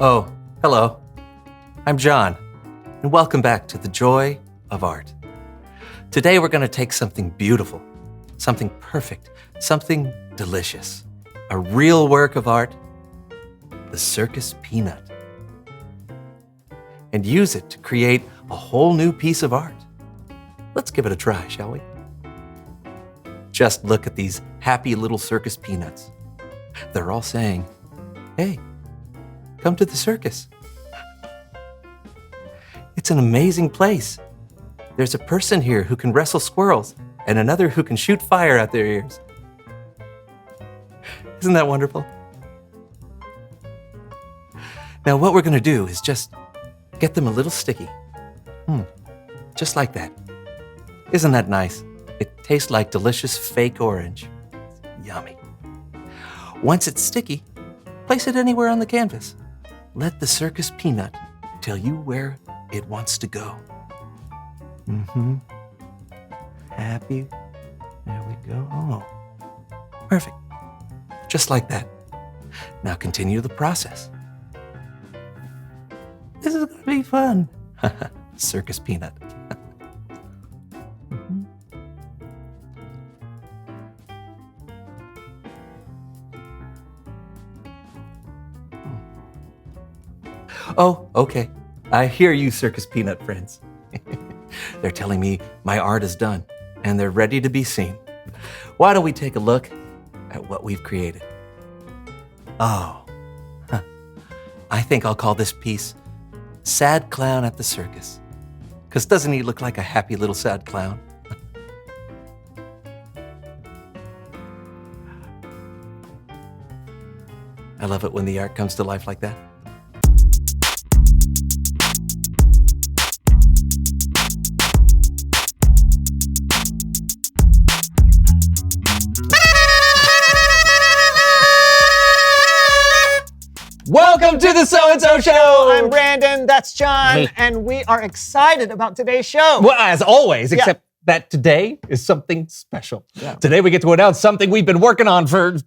Oh, hello. I'm John, and welcome back to The Joy of Art. Today we're going to take something beautiful, something perfect, something delicious, a real work of art, the circus peanut, and use it to create a whole new piece of art. Let's give it a try, shall we? Just look at these happy little circus peanuts. They're all saying, "Hey, come to the circus." It's an amazing place. There's a person here who can wrestle squirrels and another who can shoot fire out their ears. Isn't that wonderful? Now what we're going to do is just get them a little sticky. Just like that. Isn't that nice? It tastes like delicious fake orange. Yummy. Once it's sticky, place it anywhere on the canvas. Let the circus peanut tell you where it wants to go. Happy. There we go. Oh, perfect. Just like that. Now continue the process. This is going to be fun. Circus peanut. Oh, okay. I hear you, circus peanut friends. They're telling me my art is done and they're ready to be seen. Why don't we take a look at what we've created? Oh, I think I'll call this piece Sad Clown at the Circus. Because doesn't he look like a happy little sad clown? I love it when the art comes to life like that. Welcome to the So-and-So Show! I'm Brandon, that's John, Me. and we are excited about today's show. Well, as always, except that today is something special. Yeah. Today we get to announce something we've been working on for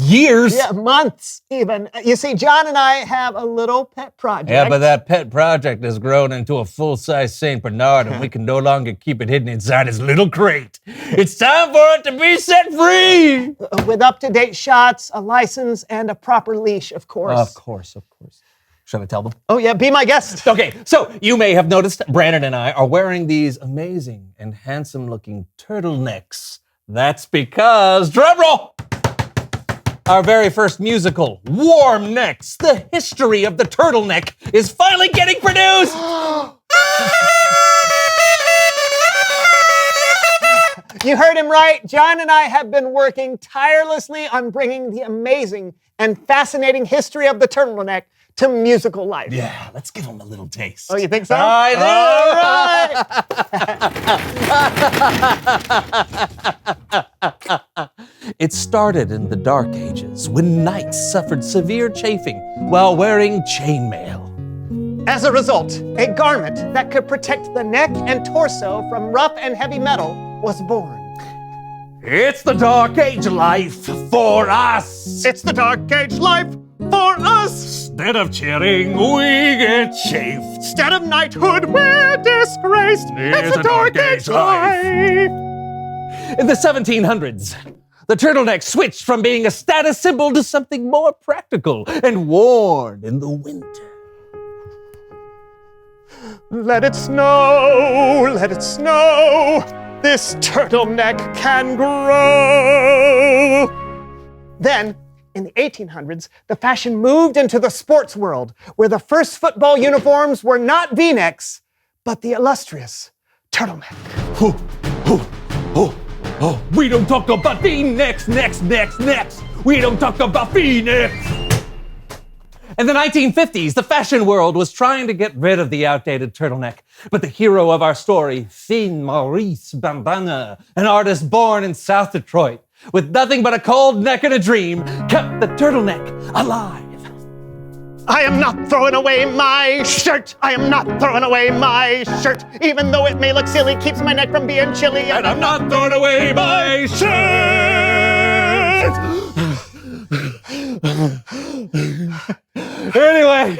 years. Yeah, months even. You see, John and I have a little pet project. Yeah, but that pet project has grown into a full-size St. Bernard, and we can no longer keep it hidden inside his little crate. It's time for it to be set free! With up-to-date shots, a license, and a proper leash, of course. Of course. Should I tell them? Oh yeah, be my guest. Okay, so you may have noticed Brandon and I are wearing these amazing and handsome-looking turtlenecks. That's because, drumroll, our very first musical, Warm Necks, the history of the turtleneck, is finally getting produced! You heard him right. John and I have been working tirelessly on bringing the amazing and fascinating history of the turtleneck to musical life. Yeah, let's give them a little taste. Oh, you think so? I do! It started in the Dark Ages when knights suffered severe chafing while wearing chainmail. As a result, a garment that could protect the neck and torso from rough and heavy metal was born. It's the Dark Age life for us. It's the Dark Age life for us. Instead of cheering, we get chafed. Instead of knighthood, we're disgraced. It's the Dark Age life. In the 1700s, the turtleneck switched from being a status symbol to something more practical and worn in the winter. Let it snow, let it snow. This turtleneck can grow. Then, in the 1800s, the fashion moved into the sports world, where the first football uniforms were not V-necks, but the illustrious turtleneck. We don't talk about V-necks, necks. We don't talk about V-necks. In the 1950s, the fashion world was trying to get rid of the outdated turtleneck, but the hero of our story, Finn Maurice Bandana, an artist born in South Detroit, with nothing but a cold neck and a dream, kept the turtleneck alive. I am not throwing away my shirt. I am not throwing away my shirt. Even though it may look silly, keeps my neck from being chilly. And I'm not throwing away my shirt. Anyway,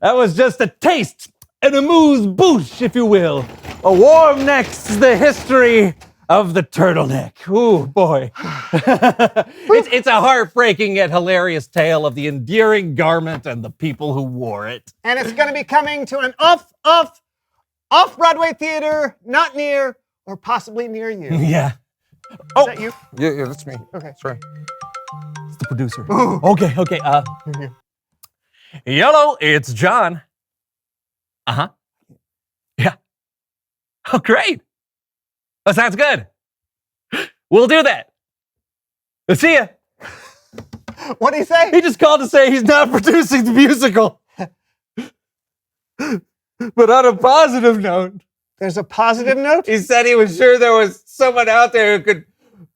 that was just a taste and a amuse-bouche, if you will. A warm next to the history of the turtleneck. Ooh, boy. It's a heartbreaking yet hilarious tale of the endearing garment and the people who wore it. And it's going to be coming to an off-Broadway theater, not near or possibly near you. Is Yeah. that you? Yeah, that's me. Okay. Sorry. It's the producer. Okay. Hello, it's John. Uh-huh. Yeah. Oh, great. Oh, sounds good. We'll do that. See ya. What'd he say? He just called to say he's not producing the musical. But on a positive note, There's a positive note? he said he was sure there was someone out there who could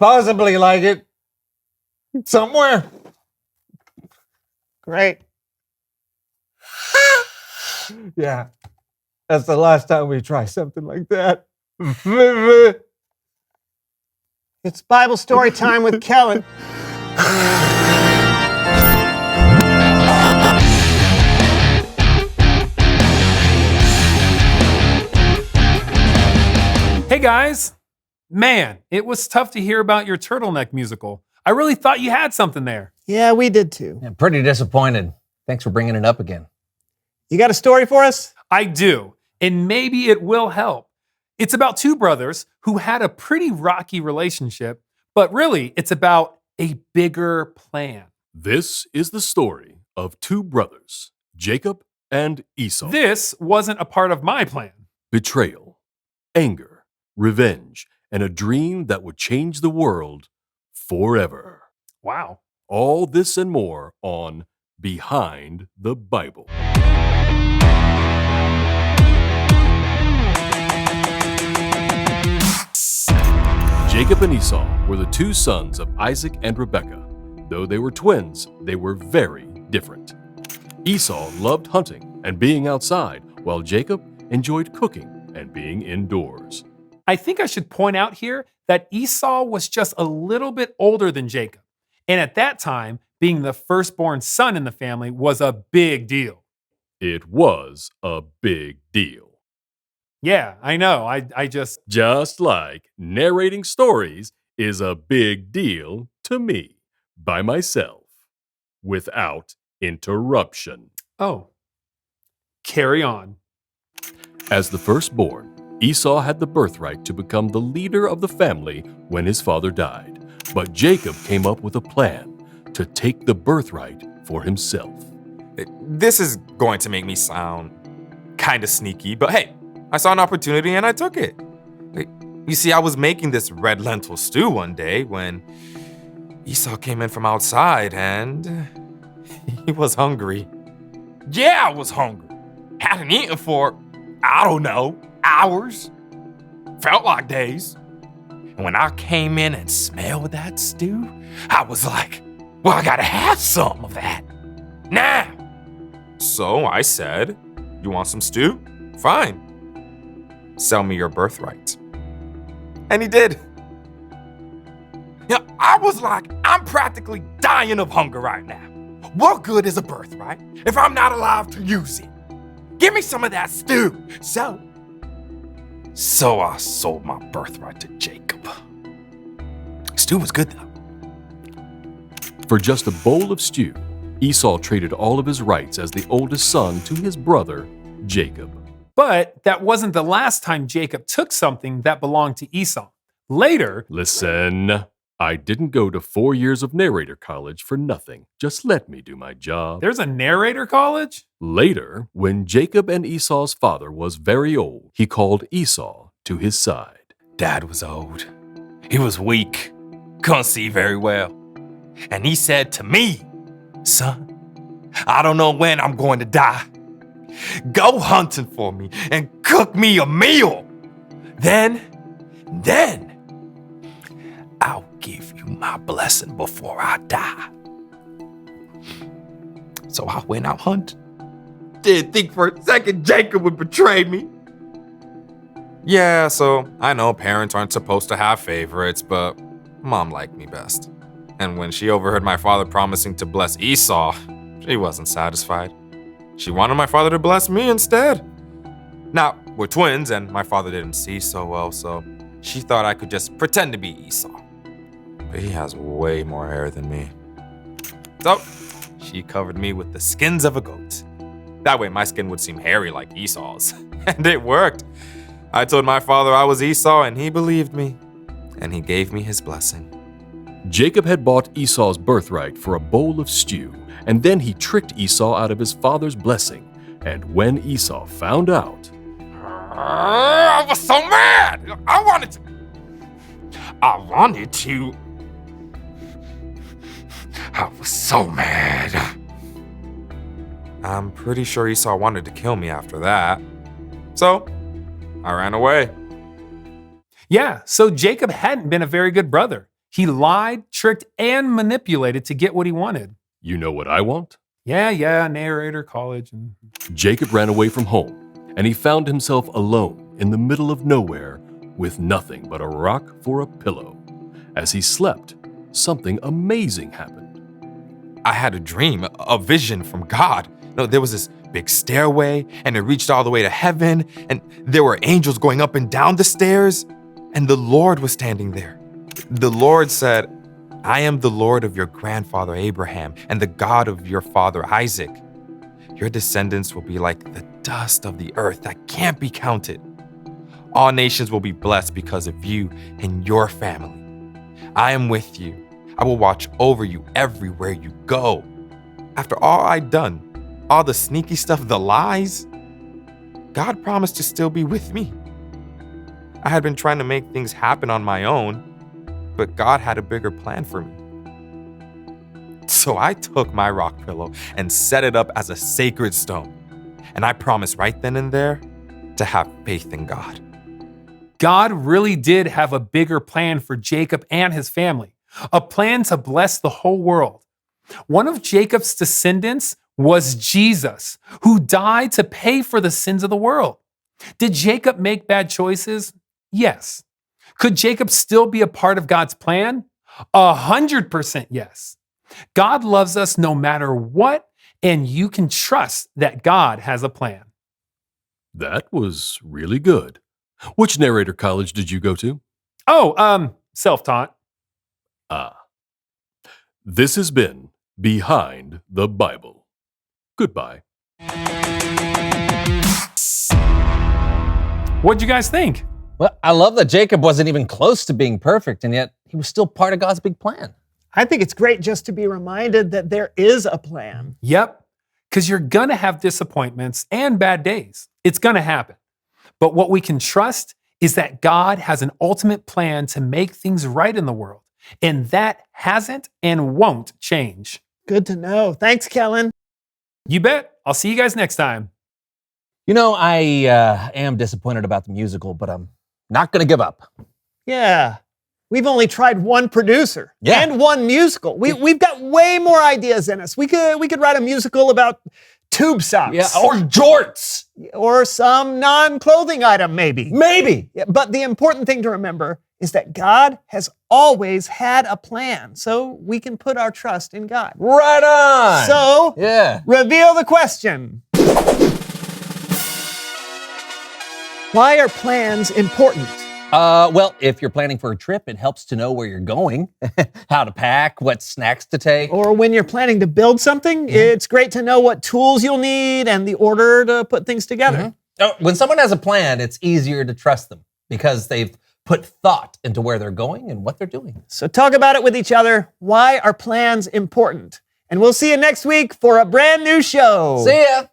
possibly like it. Somewhere. Great. Yeah. That's the last time we try something like that. It's Bible story time with Kellen. Hey guys! Man, it was tough to hear about your turtleneck musical. I really thought you had something there. Yeah, we did too. I'm pretty disappointed. Thanks for bringing it up again. You got a story for us? I do, and maybe it will help. It's about two brothers who had a pretty rocky relationship, but really it's about a bigger plan. This is the story of two brothers, Jacob and Esau. This wasn't a part of my plan. Betrayal, anger, revenge, and a dream that would change the world forever. Wow. All this and more on Behind the Bible. Jacob and Esau were the two sons of Isaac and Rebekah. Though they were twins, they were very different. Esau loved hunting and being outside, while Jacob enjoyed cooking and being indoors. I think I should point out here that Esau was just a little bit older than Jacob. And at that time, being the firstborn son in the family was a big deal. It was a big deal. Yeah, I know. I just. Just like narrating stories is a big deal to me, by myself, without interruption. Oh. Carry on. As the firstborn, Esau had the birthright to become the leader of the family when his father died. But Jacob came up with a plan to take the birthright for himself. This is going to make me sound kind of sneaky, but hey, I saw an opportunity and I took it. You see, I was making this red lentil stew one day when Esau came in from outside and he was hungry. Yeah, I was hungry. Hadn't eaten for, I don't know, hours. Felt like days. And when I came in and smelled that stew, I was like, well, I gotta have some of that now. So I said, you want some stew? Fine. Sell me your birthright. And he did. I was like, I'm practically dying of hunger right now. What good is a birthright if I'm not alive to use it? Give me some of that stew. So I sold my birthright to Jacob. Stew was good though. For just a bowl of stew, Esau traded all of his rights as the oldest son to his brother, Jacob. But that wasn't the last time Jacob took something that belonged to Esau. Later, Listen, I didn't go to 4 years of narrator college for nothing. Just let me do my job. there's a narrator college? Later, when Jacob and Esau's father was very old, he called Esau to his side. Dad was old. He was weak. Couldn't see very well. And he said to me, son, I don't know when I'm going to die. Go hunting for me and cook me a meal. Then I'll give you my blessing before I die. So I went out hunting. Didn't think for a second Jacob would betray me. Yeah, so I know parents aren't supposed to have favorites, but Mom liked me best. And when she overheard my father promising to bless Esau, she wasn't satisfied. She wanted my father to bless me instead. Now, we're twins, and my father didn't see so well, so she thought I could just pretend to be Esau. But he has way more hair than me. So, she covered me with the skins of a goat. That way, my skin would seem hairy like Esau's. And it worked. I told my father I was Esau, and he believed me. And he gave me his blessing. Jacob had bought Esau's birthright for a bowl of stew, and then he tricked Esau out of his father's blessing. And when Esau found out, I was so mad! I wanted to. I was so mad. I'm pretty sure Esau wanted to kill me after that. So, I ran away. Yeah, so Jacob hadn't been a very good brother. He lied, tricked, and manipulated to get what he wanted. you know what I want? Yeah, narrator, college. Jacob ran away from home, and he found himself alone in the middle of nowhere with nothing but a rock for a pillow. As he slept, something amazing happened. I had a dream, a vision from God. No, there was this big stairway, and it reached all the way to heaven, and there were angels going up and down the stairs, and the Lord was standing there. The Lord said, I am the Lord of your grandfather Abraham and the God of your father Isaac. Your descendants will be like the dust of the earth that can't be counted. All nations will be blessed because of you and your family. I am with you. I will watch over you everywhere you go. After all I'd done, all the sneaky stuff, the lies, God promised to still be with me. I had been trying to make things happen on my own, but God had a bigger plan for me. So I took my rock pillow and set it up as a sacred stone. And I promised right then and there to have faith in God. God really did have a bigger plan for Jacob and his family, a plan to bless the whole world. One of Jacob's descendants was Jesus, who died to pay for the sins of the world. Did Jacob make bad choices? Yes. Could Jacob still be a part of God's plan? 100% yes. God loves us no matter what, and you can trust that God has a plan. That was really good. Which narrator college did you go to? Self-taught. This has been Behind the Bible. Goodbye. What'd you guys think? Well, I love that Jacob wasn't even close to being perfect, and yet he was still part of God's big plan. I think it's great just to be reminded that there is a plan. Yep, because you're going to have disappointments and bad days. It's going to happen. But what we can trust is that God has an ultimate plan to make things right in the world, and that hasn't and won't change. Good to know. Thanks, Kellen. You bet. I'll see you guys next time. You know, I am disappointed about the musical, but I'm not going to give up. Yeah. We've only tried one producer and one musical. We've got way more ideas in us. We could write a musical about tube socks. Yeah, or jorts. Or some non-clothing item, maybe. Maybe. Yeah, but the important thing to remember is that God has always had a plan, so we can put our trust in God. Right on. So, reveal the question. Why are plans important? Well, if you're planning for a trip, it helps to know where you're going, how to pack, what snacks to take. Or when you're planning to build something, it's great to know what tools you'll need and the order to put things together. When someone has a plan, it's easier to trust them because they've put thought into where they're going and what they're doing. So talk about it with each other. Why are plans important? And we'll see you next week for a brand new show. See ya.